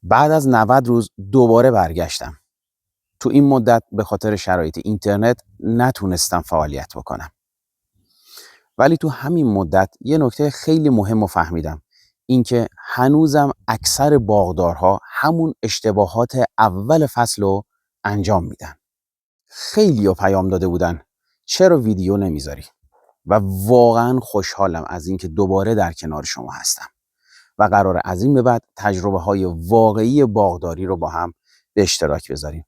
بعد از 90 روز دوباره برگشتم. تو این مدت به خاطر شرایط اینترنت نتونستم فعالیت بکنم. ولی تو همین مدت یه نکته خیلی مهم رو فهمیدم، اینکه هنوزم اکثر باغدارها همون اشتباهات اول فصل رو انجام میدن. خیلی‌ها پیام داده بودن چرا ویدیو نمیذاری؟ و واقعا خوشحالم از اینکه دوباره در کنار شما هستم و قراره از این به بعد تجربه‌های واقعی باغداری رو با هم به اشتراک بذاریم.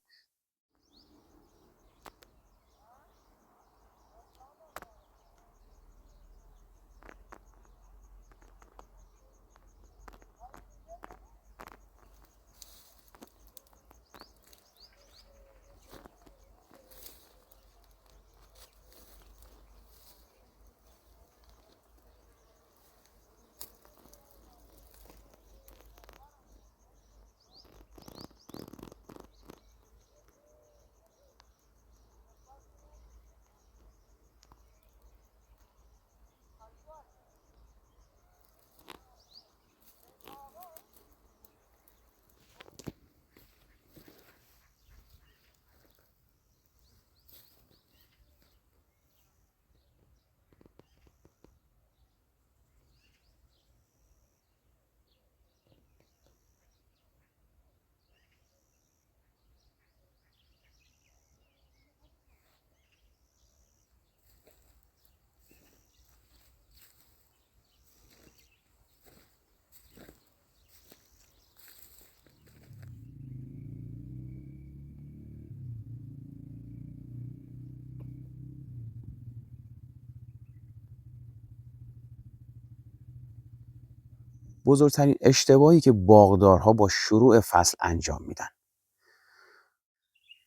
بزرگترین اشتباهی که باغدارها با شروع فصل انجام میدن.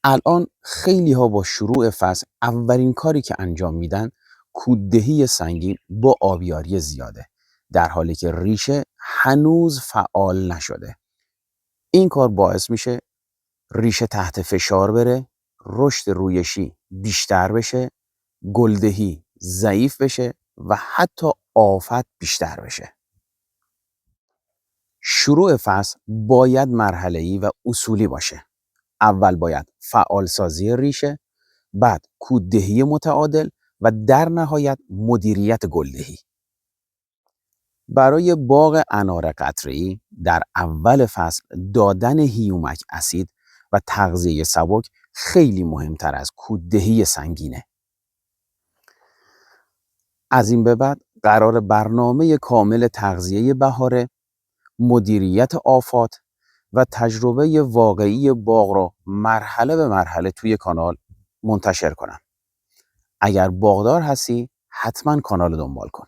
الان خیلی ها با شروع فصل اولین کاری که انجام میدن کوددهی سنگین با آبیاری زیاده، در حالی که ریشه هنوز فعال نشده. این کار باعث میشه ریشه تحت فشار بره، رشد رویشی بیشتر بشه، گلدهی ضعیف بشه و حتی آفت بیشتر بشه. شروع فصل باید مرحله‌ای و اصولی باشه. اول باید فعالسازی ریشه، بعد کوددهی متعادل و در نهایت مدیریت گلدهی. برای باغ انار قطره‌ای در اول فصل دادن هیومک اسید و تغذیه سبک خیلی مهمتر از کوددهی سنگینه. از این به بعد قرار برنامه کامل تغذیه بهاره، مدیریت آفات و تجربه واقعی باغ را مرحله به مرحله توی کانال منتشر کنم. اگر باغدار هستی حتما کانال رو دنبال کن.